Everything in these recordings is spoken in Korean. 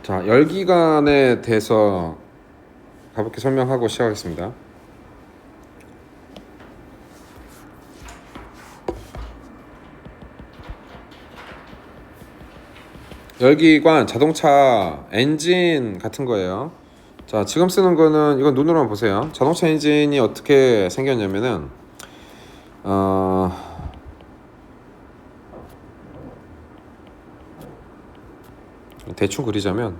자, 열기관에 대해서 가볍게 설명하고 시작하겠습니다. 열기관, 자동차 엔진 같은 거예요. 자, 지금 쓰는 거는 이건 눈으로만 보세요. 자동차 엔진이 어떻게 생겼냐면은 대충 그리자면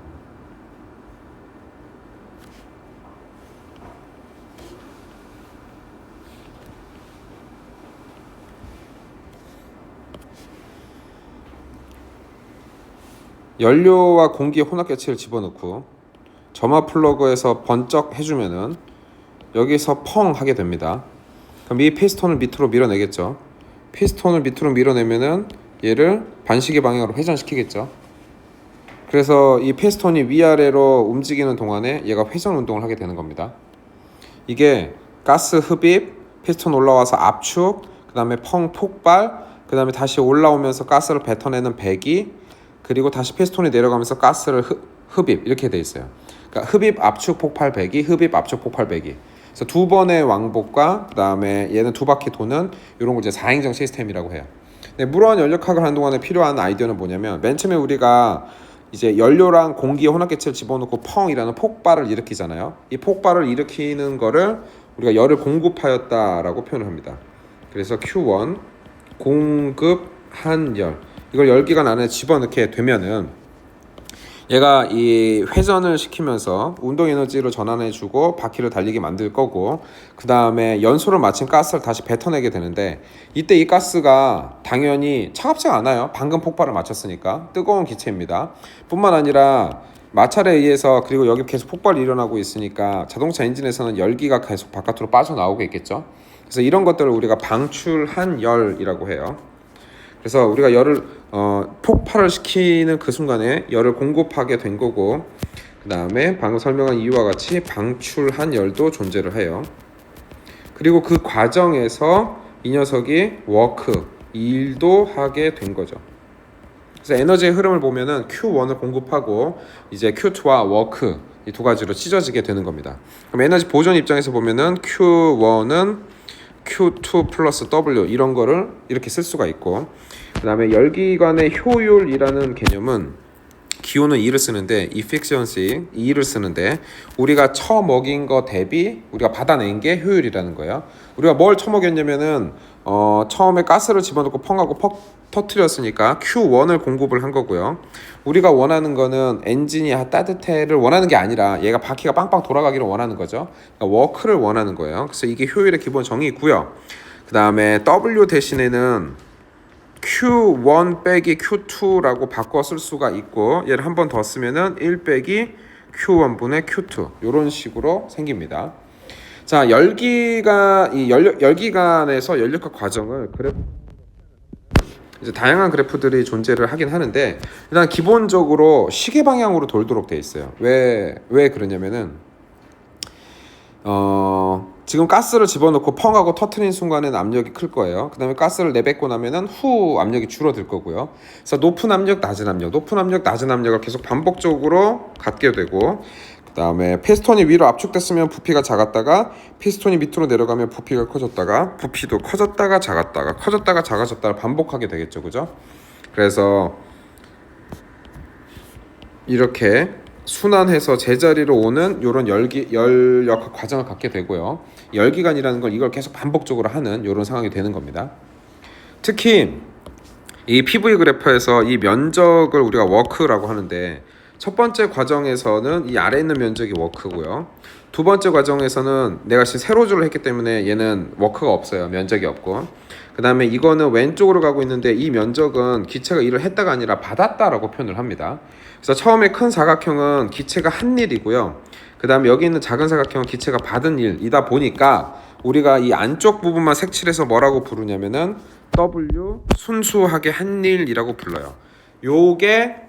연료와 공기의 혼합계체를 집어넣고 점화 플러그에서 번쩍 해주면은 여기서 펑 하게 됩니다. 그럼 이 피스톤을 밑으로 밀어내겠죠. 피스톤을 밑으로 밀어내면은 얘를 반시계 방향으로 회전시키겠죠. 그래서 이 피스톤이 위아래로 움직이는 동안에 얘가 회전 운동을 하게 되는 겁니다. 이게 가스 흡입, 피스톤 올라와서 압축, 그 다음에 펑 폭발, 그 다음에 다시 올라오면서 가스를 뱉어내는 배기, 그리고 다시 피스톤이 내려가면서 가스를 흡입, 이렇게 돼 있어요. 그러니까 흡입, 압축, 폭발, 배기, 흡입, 압축, 폭발, 배기. 그래서 두 번의 왕복과 그 다음에 얘는 두 바퀴 도는 이런 걸 이제 4행정 시스템이라고 해요. 근데 물원 연력학을 하는 동안에 필요한 아이디어는 뭐냐면, 맨 처음에 우리가 이제 연료랑 공기의 혼합계체를 집어넣고 펑이라는 폭발을 일으키잖아요. 이 폭발을 일으키는 거를 우리가 열을 공급하였다라고 표현을 합니다. 그래서 Q1 공급한 열, 이걸 열기관 안에 집어넣게 되면은 얘가 이 회전을 시키면서 운동 에너지로 전환해주고 바퀴를 달리게 만들 거고, 그 다음에 연소를 마친 가스를 다시 뱉어내게 되는데, 이때 이 가스가 당연히 차갑지가 않아요. 방금 폭발을 마쳤으니까 뜨거운 기체입니다. 뿐만 아니라 마찰에 의해서, 그리고 여기 계속 폭발이 일어나고 있으니까 자동차 엔진에서는 열기가 계속 바깥으로 빠져나오고 있겠죠. 그래서 이런 것들을 우리가 방출한 열이라고 해요. 그래서 우리가 열을 폭발을 시키는 그 순간에 열을 공급하게 된 거고, 그 다음에 방금 설명한 이유와 같이 방출한 열도 존재를 해요. 그리고 그 과정에서 이 녀석이 워크, 일도 하게 된 거죠. 그래서 에너지의 흐름을 보면은 Q1을 공급하고 이제 Q2와 워크, 이 두 가지로 찢어지게 되는 겁니다. 그럼 에너지 보존 입장에서 보면은 Q1은 Q2 플러스 W, 이런 거를 이렇게 쓸 수가 있고, 그 다음에 열기관의 효율이라는 개념은 기호는 2를 쓰는데, efficiency 2를 쓰는데, 우리가 처먹인 거 대비 우리가 받아낸 게 효율이라는 거예요. 우리가 뭘 처먹였냐면은 처음에 가스를 집어넣고 펑하고 터트렸으니까 Q1을 공급을 한 거고요. 우리가 원하는 거는 엔진이 따뜻해를 원하는 게 아니라 얘가 바퀴가 빵빵 돌아가기를 원하는 거죠. 그러니까 워크를 원하는 거예요. 그래서 이게 효율의 기본 정의이고요. 그 다음에 W 대신에는 Q1 빼기 Q2라고 바꿔 쓸 수가 있고, 얘를 한 번 더 쓰면은 1 빼기 Q1분의 Q2, 이런 식으로 생깁니다. 자, 열기관에서 연력학 과정을 이제 다양한 그래프들이 존재를 하긴 하는데, 일단 기본적으로 시계 방향으로 돌도록 돼 있어요. 왜 그러냐면은 지금 가스를 집어넣고 펑하고 터트린 순간에는 압력이 클 거예요. 그 다음에 가스를 내뱉고 나면은 후 압력이 줄어들 거고요. 그래서 높은 압력, 낮은 압력, 높은 압력, 낮은 압력을 계속 반복적으로 갖게 되고, 그 다음에 피스톤이 위로 압축됐으면 부피가 작았다가, 피스톤이 밑으로 내려가면 부피가 커졌다가, 부피도 커졌다가 작았다가, 커졌다가 작아졌다가 반복하게 되겠죠, 그죠? 그래서 이렇게 순환해서 제자리로 오는 이런 열역 과정을 갖게 되고요. 열기관이라는 걸 이걸 계속 반복적으로 하는 이런 상황이 되는 겁니다. 특히 이 PV 그래프에서 이 면적을 우리가 워크라고 하는데, 첫 번째 과정에서는 이 아래에 있는 면적이 워크고요. 두 번째 과정에서는 내가 지금 세로줄을 했기 때문에 얘는 워크가 없어요. 면적이 없고. 그 다음에 이거는 왼쪽으로 가고 있는데, 이 면적은 기체가 일을 했다가 아니라 받았다라고 표현을 합니다. 그래서 처음에 큰 사각형은 기체가 한 일이고요. 그 다음에 여기 있는 작은 사각형은 기체가 받은 일이다 보니까 우리가 이 안쪽 부분만 색칠해서 뭐라고 부르냐면은 W 순수하게 한 일이라고 불러요. 요게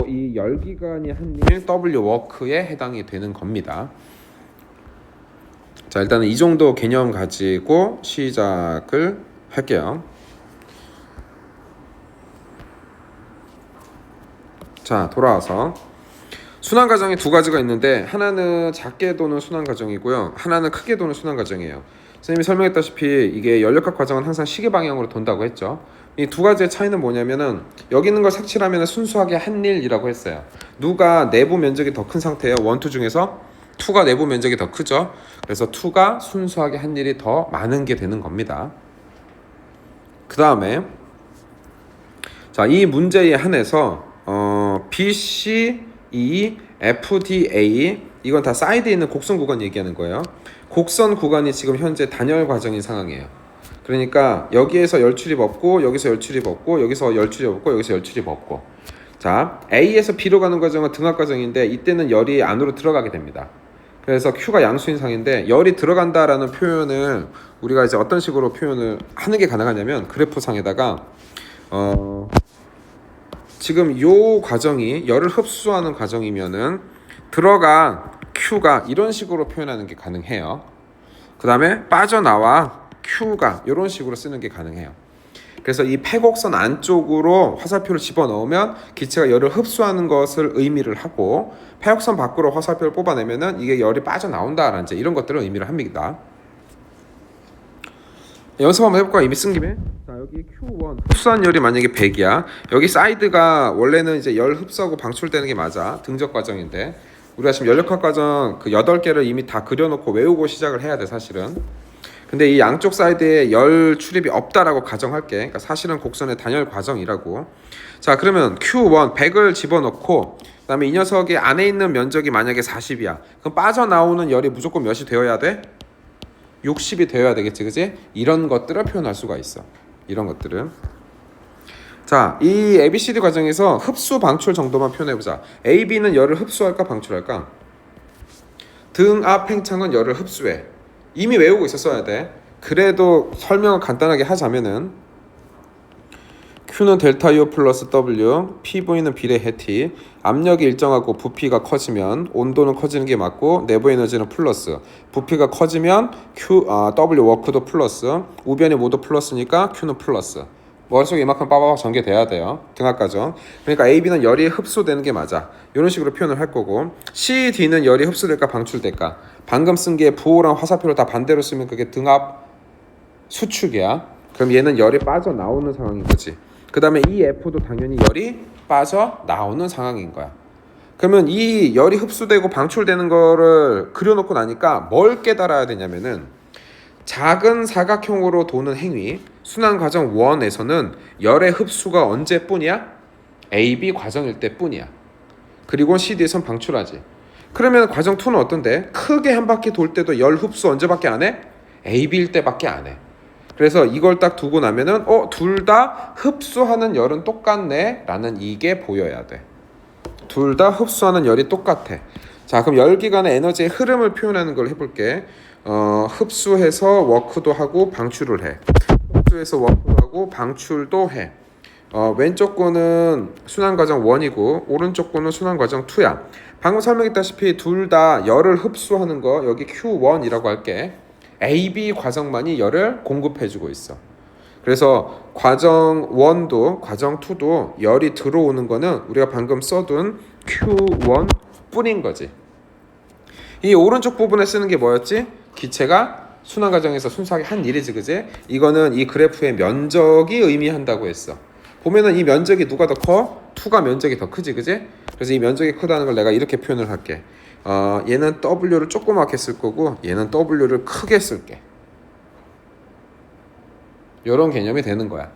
이 열기관이 한 일 W 워크에 해당이 되는 겁니다. 자, 일단은 이 정도 개념 가지고 시작을 할게요. 자, 돌아와서 순환 과정이 두 가지가 있는데 하나는 작게 도는 순환 과정이고요. 하나는 크게 도는 순환 과정이에요. 선생님이 설명했다시피 이게 연력학 과정은 항상 시계 방향으로 돈다고 했죠. 이 두 가지의 차이는 뭐냐면은 여기 있는 걸 색칠하면 순수하게 한 일이라고 했어요. 누가 내부 면적이 더 큰 상태예요. 1, 2 중에서 2가 내부 면적이 더 크죠. 그래서 2가 순수하게 한 일이 더 많은 게 되는 겁니다. 그 다음에 자, 이 문제에 한해서 B, C, E, F, D, A 이건 다 사이드에 있는 곡선 구간 얘기하는 거예요. 곡선 구간이 지금 현재 단열 과정인 상황이에요. 그러니까 여기에서 열출입 없고 여기서 열출입 없고 여기서 열출입 없고 여기서 열출입 없고 자 A에서 B로 가는 과정은 등압 과정인데 이때는 열이 안으로 들어가게 됩니다. 그래서 Q가 양수인 상인데 열이 들어간다라는 표현을 우리가 이제 어떤 식으로 표현을 하는 게 가능하냐면 그래프상에다가 지금 요 과정이 열을 흡수하는 과정이면은 들어간 Q가 이런 식으로 표현하는 게 가능해요. 그 다음에 빠져나와 Q가 이런 식으로 쓰는 게 가능해요. 그래서 이 폐곡선 안쪽으로 화살표를 집어넣으면 기체가 열을 흡수하는 것을 의미를 하고 폐곡선 밖으로 화살표를 뽑아내면은 이게 열이 빠져나온다라는 이제 이런 것들을 의미를 합니다. 연습 한번 해볼까요? 이미 쓴 김에. 자, 여기 Q1 흡수한 열이 만약에 100이야. 여기 사이드가 원래는 이제 열 흡수하고 방출되는 게 맞아. 등적 과정인데 우리가 지금 연력학 과정 그 8개를 이미 다 그려놓고 외우고 시작을 해야 돼 사실은. 근데 이 양쪽 사이드에 열 출입이 없다라고 가정할게. 그러니까 사실은 곡선의 단열 과정이라고. 자, 그러면 Q1 100을 집어넣고 그다음에 이 녀석의 안에 있는 면적이 만약에 40이야. 그럼 빠져나오는 열이 무조건 몇이 되어야 돼? 60이 되어야 되겠지, 그지? 이런 것들을 표현할 수가 있어. 이런 것들은. 자, 이 ABCD 과정에서 흡수 방출 정도만 표현해보자. AB는 열을 흡수할까 방출할까? 등압 팽창은 열을 흡수해. 이미 외우고 있었어야 돼. 그래도 설명을 간단하게 하자면은 Q는 델타 U 플러스 W, PV는 비례해 T, 압력이 일정하고 부피가 커지면 온도는 커지는 게 맞고 내부 에너지는 플러스, 부피가 커지면 W 워크도 플러스, 우변이 모두 플러스니까 Q는 플러스. 머릿속에 이만큼 빠바바 전개돼야 돼요. 등압 과정. 그러니까 AB는 열이 흡수되는 게 맞아. 이런 식으로 표현을 할 거고 C, D는 열이 흡수될까 방출될까? 방금 쓴 게 부호랑 화살표를 다 반대로 쓰면 그게 등압 수축이야. 그럼 얘는 열이 빠져나오는 상황인 거지. 그 다음에 이 F도 당연히 열이 빠져나오는 상황인 거야. 그러면 이 열이 흡수되고 방출되는 거를 그려놓고 나니까 뭘 깨달아야 되냐면은 작은 사각형으로 도는 행위 순환 과정 1에서는 열의 흡수가 언제뿐이야? AB 과정일 때뿐이야. 그리고 CD에선 방출하지. 그러면 과정 2는 어떤데? 크게 한 바퀴 돌 때도 열 흡수 언제밖에 안 해? AB일 때밖에 안 해. 그래서 이걸 딱 두고 나면은 둘 다 흡수하는 열은 똑같네 라는 이게 보여야 돼. 둘 다 흡수하는 열이 똑같아. 자, 그럼 열기관의 에너지의 흐름을 표현하는 걸 해볼게. 흡수해서 워크도 하고 방출을 해. 흡수해서 워크도 하고 방출도 해. 왼쪽 거는 순환 과정 1이고 오른쪽 거는 순환 과정 2야. 방금 설명했다시피 둘 다 열을 흡수하는 거 여기 Q1이라고 할게. AB 과정만이 열을 공급해주고 있어. 그래서 과정 1도 과정 2도 열이 들어오는 거는 우리가 방금 써둔 Q1 뿐인 거지. 이 오른쪽 부분에 쓰는 게 뭐였지? 기체가 순환 과정에서 순수하게 한 일이지, 그지? 이거는 이 그래프의 면적이 의미한다고 했어. 보면은 이 면적이 누가 더 커? 2가 면적이 더 크지, 그지? 그래서 이 면적이 크다는 걸 내가 이렇게 표현을 할게. 얘는 W를 조그맣게 쓸 거고 얘는 W를 크게 쓸게. 이런 개념이 되는 거야.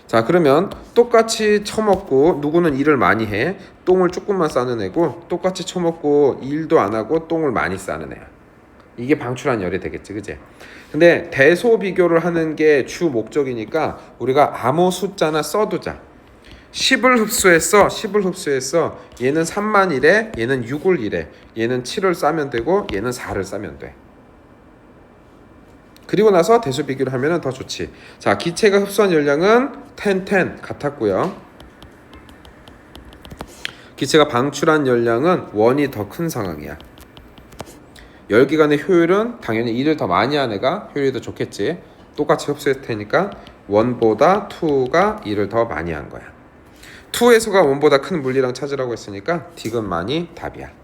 자, 그러면 똑같이 처먹고 누구는 일을 많이 해. 똥을 조금만 싸는 애고 똑같이 처먹고 일도 안 하고 똥을 많이 싸는 애야. 이게 방출한 열이 되겠지, 그치? 근데 대소 비교를 하는 게 주 목적이니까 우리가 아무 숫자나 써두자. 10을 흡수했어. 얘는 3만 이래, 얘는 6을 이래. 얘는 7을 싸면 되고 얘는 4를 싸면 돼. 그리고 나서 대수 비교를 하면 더 좋지. 자, 기체가 흡수한 열량은 10 같았고요. 기체가 방출한 열량은 1이 더 큰 상황이야. 열기관의 효율은 당연히 1을 더 많이 한 애가 효율이 더 좋겠지. 똑같이 흡수했을 테니까 1보다 2가 1을 더 많이 한 거야. 2에서가 1보다 큰 물리량 찾으라고 했으니까 디귿만이 답이야.